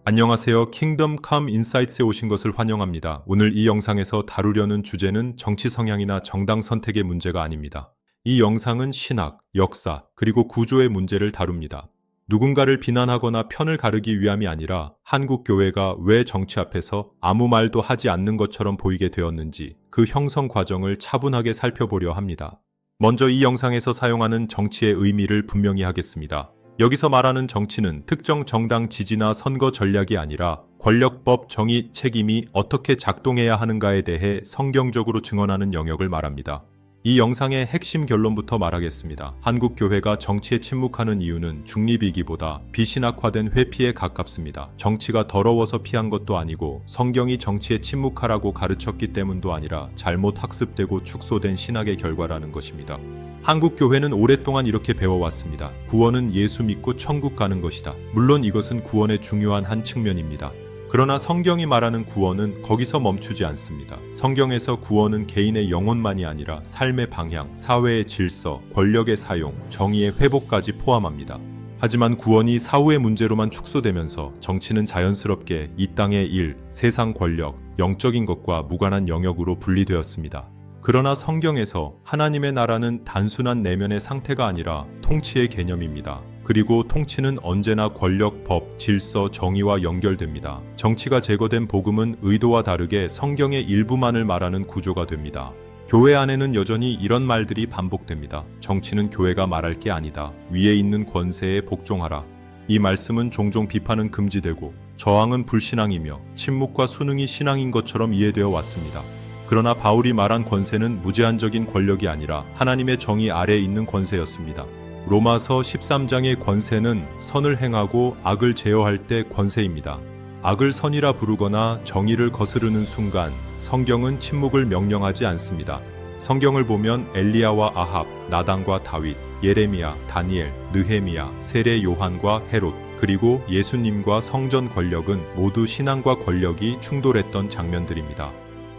안녕하세요. 킹덤 컴 인사이트에 오신 것을 환영합니다. 오늘 이 영상에서 다루려는 주제는 정치 성향이나 정당 선택의 문제가 아닙니다. 이 영상은 신학, 역사, 그리고 구조의 문제를 다룹니다. 누군가를 비난하거나 편을 가르기 위함이 아니라 한국 교회가 왜 정치 앞에서 아무 말도 하지 않는 것처럼 보이게 되었는지 그 형성 과정을 차분하게 살펴보려 합니다. 먼저 이 영상에서 사용하는 정치의 의미를 분명히 하겠습니다. 여기서 말하는 정치는 특정 정당 지지나 선거 전략이 아니라 권력법, 정의, 책임이 어떻게 작동해야 하는가에 대해 성경적으로 증언하는 영역을 말합니다. 이 영상의 핵심 결론부터 말하겠습니다. 한국 교회가 정치에 침묵하는 이유는 중립이기보다 비신학화된 회피에 가깝습니다. 정치가 더러워서 피한 것도 아니고 성경이 정치에 침묵하라고 가르쳤기 때문도 아니라 잘못 학습되고 축소된 신학의 결과라는 것입니다. 한국 교회는 오랫동안 이렇게 배워왔습니다. 구원은 예수 믿고 천국 가는 것이다. 물론 이것은 구원의 중요한 한 측면입니다. 그러나 성경이 말하는 구원은 거기서 멈추지 않습니다. 성경에서 구원은 개인의 영혼만이 아니라 삶의 방향, 사회의 질서, 권력의 사용, 정의의 회복까지 포함합니다. 하지만 구원이 사후의 문제로만 축소되면서 정치는 자연스럽게 이 땅의 일, 세상 권력, 영적인 것과 무관한 영역으로 분리되었습니다. 그러나 성경에서 하나님의 나라는 단순한 내면의 상태가 아니라 통치의 개념입니다. 그리고 통치는 언제나 권력, 법, 질서, 정의와 연결됩니다. 정치가 제거된 복음은 의도와 다르게 성경의 일부만을 말하는 구조가 됩니다. 교회 안에는 여전히 이런 말들이 반복됩니다. 정치는 교회가 말할 게 아니다. 위에 있는 권세에 복종하라. 이 말씀은 종종 비판은 금지되고 저항은 불신앙이며 침묵과 순응이 신앙인 것처럼 이해되어 왔습니다. 그러나 바울이 말한 권세는 무제한적인 권력이 아니라 하나님의 정의 아래에 있는 권세였습니다. 로마서 13장의 권세는 선을 행하고 악을 제어할 때 권세입니다. 악을 선이라 부르거나 정의를 거스르는 순간 성경은 침묵을 명령하지 않습니다. 성경을 보면 엘리야와 아합, 나단과 다윗, 예레미야, 다니엘, 느헤미야, 세례 요한과 헤롯, 그리고 예수님과 성전 권력은 모두 신앙과 권력이 충돌했던 장면들입니다.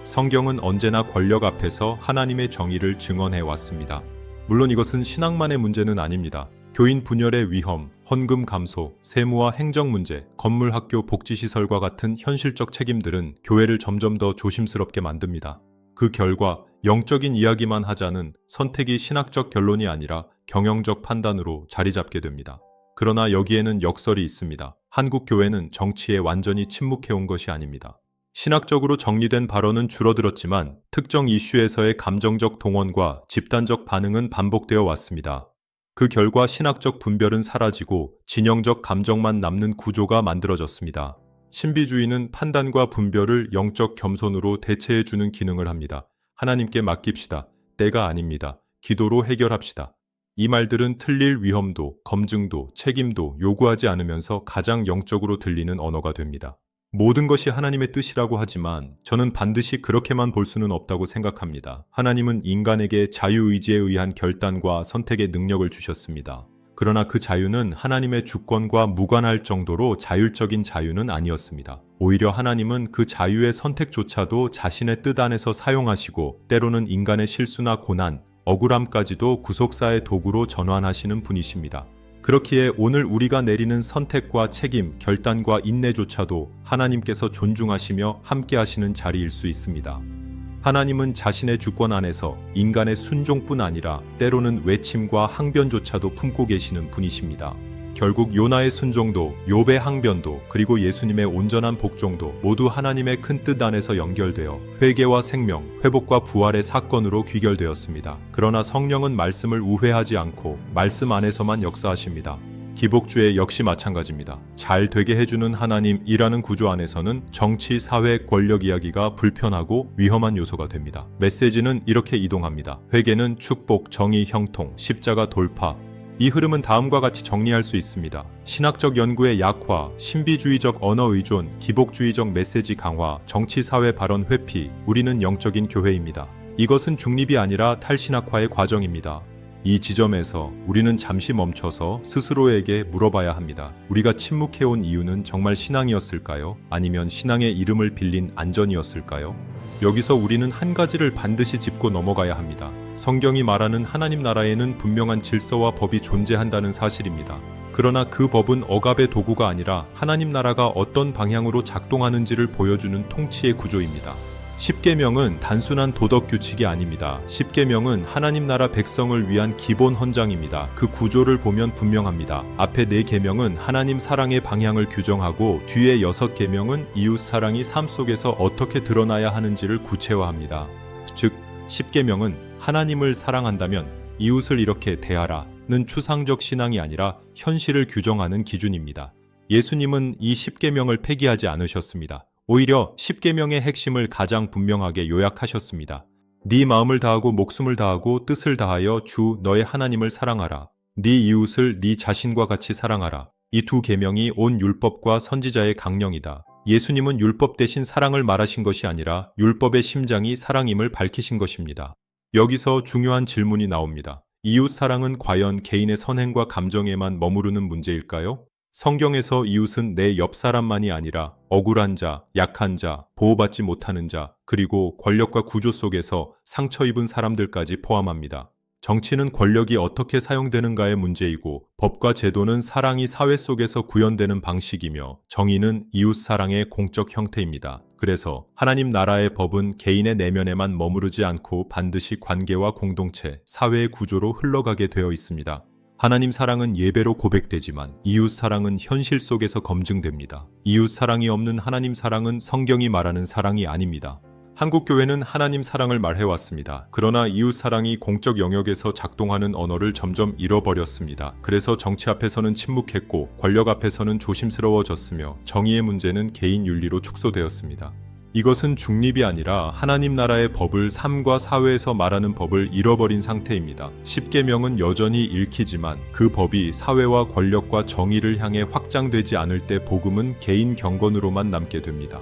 성경은 언제나 권력 앞에서 하나님의 정의를 증언해 왔습니다. 물론 이것은 신앙만의 문제는 아닙니다. 교인 분열의 위험, 헌금 감소, 세무와 행정 문제, 건물 학교 복지시설과 같은 현실적 책임들은 교회를 점점 더 조심스럽게 만듭니다. 그 결과 영적인 이야기만 하자는 선택이 신학적 결론이 아니라 경영적 판단으로 자리 잡게 됩니다. 그러나 여기에는 역설이 있습니다. 한국 교회는 정치에 완전히 침묵해온 것이 아닙니다. 신학적으로 정리된 발언은 줄어들었지만 특정 이슈에서의 감정적 동원과 집단적 반응은 반복되어 왔습니다. 그 결과 신학적 분별은 사라지고 진영적 감정만 남는 구조가 만들어졌습니다. 신비주의는 판단과 분별을 영적 겸손으로 대체해주는 기능을 합니다. 하나님께 맡깁시다. 때가 아닙니다. 기도로 해결합시다. 이 말들은 틀릴 위험도, 검증도, 책임도 요구하지 않으면서 가장 영적으로 들리는 언어가 됩니다. 모든 것이 하나님의 뜻이라고 하지만 저는 반드시 그렇게만 볼 수는 없다고 생각합니다. 하나님은 인간에게 자유의지에 의한 결단과 선택의 능력을 주셨습니다. 그러나 그 자유는 하나님의 주권과 무관할 정도로 자율적인 자유는 아니었습니다. 오히려 하나님은 그 자유의 선택조차도 자신의 뜻 안에서 사용하시고 때로는 인간의 실수나 고난, 억울함까지도 구속사의 도구로 전환하시는 분이십니다. 그렇기에 오늘 우리가 내리는 선택과 책임, 결단과 인내조차도 하나님께서 존중하시며 함께하시는 자리일 수 있습니다. 하나님은 자신의 주권 안에서 인간의 순종뿐 아니라 때로는 외침과 항변조차도 품고 계시는 분이십니다. 결국 요나의 순종도, 욥의 항변도, 그리고 예수님의 온전한 복종도 모두 하나님의 큰 뜻 안에서 연결되어 회개와 생명, 회복과 부활의 사건으로 귀결되었습니다. 그러나 성령은 말씀을 우회하지 않고 말씀 안에서만 역사하십니다. 기복주의 역시 마찬가지입니다. 잘 되게 해주는 하나님이라는 구조 안에서는 정치, 사회, 권력 이야기가 불편하고 위험한 요소가 됩니다. 메시지는 이렇게 이동합니다. 회개는 축복, 정의, 형통, 십자가 돌파. 이 흐름은 다음과 같이 정리할 수 있습니다. 신학적 연구의 약화, 신비주의적 언어 의존, 기복주의적 메시지 강화, 정치-사회 발언 회피, 우리는 영적인 교회입니다. 이것은 중립이 아니라 탈신학화의 과정입니다. 이 지점에서 우리는 잠시 멈춰서 스스로에게 물어봐야 합니다. 우리가 침묵해온 이유는 정말 신앙이었을까요? 아니면 신앙의 이름을 빌린 안전이었을까요? 여기서 우리는 한 가지를 반드시 짚고 넘어가야 합니다. 성경이 말하는 하나님 나라에는 분명한 질서와 법이 존재한다는 사실입니다. 그러나 그 법은 억압의 도구가 아니라 하나님 나라가 어떤 방향으로 작동하는지를 보여주는 통치의 구조입니다. 십계명은 단순한 도덕 규칙이 아닙니다. 십계명은 하나님 나라 백성을 위한 기본 헌장입니다. 그 구조를 보면 분명합니다. 앞에 4계명은 하나님 사랑의 방향을 규정하고 뒤에 6계명은 이웃 사랑이 삶 속에서 어떻게 드러나야 하는지를 구체화합니다. 즉, 십계명은 하나님을 사랑한다면 이웃을 이렇게 대하라는 추상적 신앙이 아니라 현실을 규정하는 기준입니다. 예수님은 이 십계명을 폐기하지 않으셨습니다. 오히려 십계명의 핵심을 가장 분명하게 요약하셨습니다. 네 마음을 다하고 목숨을 다하고 뜻을 다하여 주 너의 하나님을 사랑하라. 네 이웃을 네 자신과 같이 사랑하라. 이 2계명이 온 율법과 선지자의 강령이다. 예수님은 율법 대신 사랑을 말하신 것이 아니라 율법의 심장이 사랑임을 밝히신 것입니다. 여기서 중요한 질문이 나옵니다. 이웃 사랑은 과연 개인의 선행과 감정에만 머무르는 문제일까요? 성경에서 이웃은 내 옆 사람만이 아니라 억울한 자, 약한 자, 보호받지 못하는 자, 그리고 권력과 구조 속에서 상처 입은 사람들까지 포함합니다. 정치는 권력이 어떻게 사용되는가의 문제이고 법과 제도는 사랑이 사회 속에서 구현되는 방식이며 정의는 이웃 사랑의 공적 형태입니다. 그래서 하나님 나라의 법은 개인의 내면에만 머무르지 않고 반드시 관계와 공동체, 사회의 구조로 흘러가게 되어 있습니다. 하나님 사랑은 예배로 고백되지만 이웃 사랑은 현실 속에서 검증됩니다. 이웃 사랑이 없는 하나님 사랑은 성경이 말하는 사랑이 아닙니다. 한국 교회는 하나님 사랑을 말해왔습니다. 그러나 이웃 사랑이 공적 영역에서 작동하는 언어를 점점 잃어버렸습니다. 그래서 정치 앞에서는 침묵했고 권력 앞에서는 조심스러워졌으며 정의의 문제는 개인 윤리로 축소되었습니다. 이것은 중립이 아니라 하나님 나라의 법을 삶과 사회에서 말하는 법을 잃어버린 상태입니다. 십계명은 여전히 읽히지만 그 법이 사회와 권력과 정의를 향해 확장되지 않을 때 복음은 개인 경건으로만 남게 됩니다.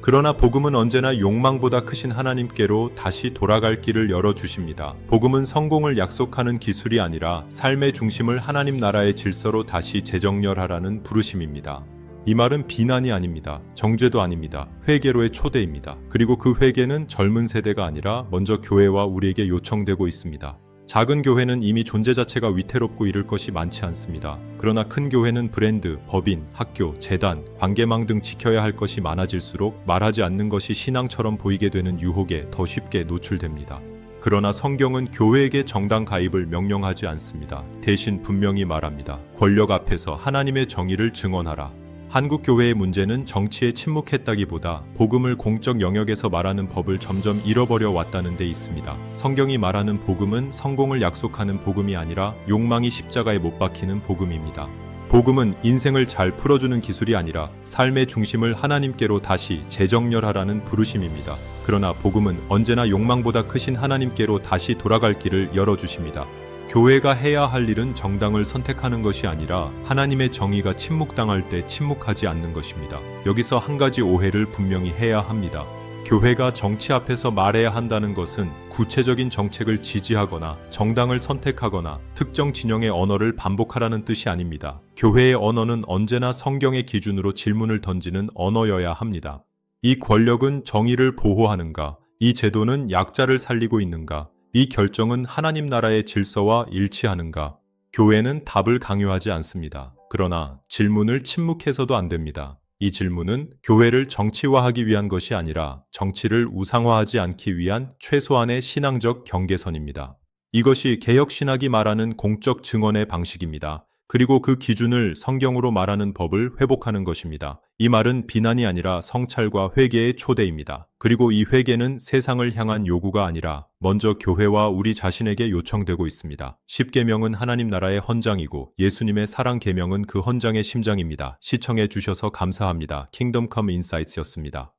그러나 복음은 언제나 욕망보다 크신 하나님께로 다시 돌아갈 길을 열어주십니다. 복음은 성공을 약속하는 기술이 아니라 삶의 중심을 하나님 나라의 질서로 다시 재정렬하라는 부르심입니다. 이 말은 비난이 아닙니다. 정죄도 아닙니다. 회개로의 초대입니다. 그리고 그 회개는 젊은 세대가 아니라 먼저 교회와 우리에게 요청되고 있습니다. 작은 교회는 이미 존재 자체가 위태롭고 잃을 것이 많지 않습니다. 그러나 큰 교회는 브랜드, 법인, 학교, 재단, 관계망 등 지켜야 할 것이 많아질수록 말하지 않는 것이 신앙처럼 보이게 되는 유혹에 더 쉽게 노출됩니다. 그러나 성경은 교회에게 정당 가입을 명령하지 않습니다. 대신 분명히 말합니다. 권력 앞에서 하나님의 정의를 증언하라. 한국 교회의 문제는 정치에 침묵했다기보다 복음을 공적 영역에서 말하는 법을 점점 잃어버려 왔다는 데 있습니다. 성경이 말하는 복음은 성공을 약속하는 복음이 아니라 욕망이 십자가에 못 박히는 복음입니다. 복음은 인생을 잘 풀어주는 기술이 아니라 삶의 중심을 하나님께로 다시 재정렬하라는 부르심입니다. 그러나 복음은 언제나 욕망보다 크신 하나님께로 다시 돌아갈 길을 열어주십니다. 교회가 해야 할 일은 정당을 선택하는 것이 아니라 하나님의 정의가 침묵당할 때 침묵하지 않는 것입니다. 여기서 한 가지 오해를 분명히 해야 합니다. 교회가 정치 앞에서 말해야 한다는 것은 구체적인 정책을 지지하거나 정당을 선택하거나 특정 진영의 언어를 반복하라는 뜻이 아닙니다. 교회의 언어는 언제나 성경의 기준으로 질문을 던지는 언어여야 합니다. 이 권력은 정의를 보호하는가? 이 제도는 약자를 살리고 있는가? 이 결정은 하나님 나라의 질서와 일치하는가? 교회는 답을 강요하지 않습니다. 그러나 질문을 침묵해서도 안 됩니다. 이 질문은 교회를 정치화하기 위한 것이 아니라 정치를 우상화하지 않기 위한 최소한의 신앙적 경계선입니다. 이것이 개혁신학이 말하는 공적 증언의 방식입니다. 그리고 그 기준을 성경으로 말하는 법을 회복하는 것입니다. 이 말은 비난이 아니라 성찰과 회개의 초대입니다. 그리고 이 회개는 세상을 향한 요구가 아니라 먼저 교회와 우리 자신에게 요청되고 있습니다. 십계명은 하나님 나라의 헌장이고 예수님의 사랑 계명은 그 헌장의 심장입니다. 시청해 주셔서 감사합니다. 킹덤 컴 인사이트였습니다.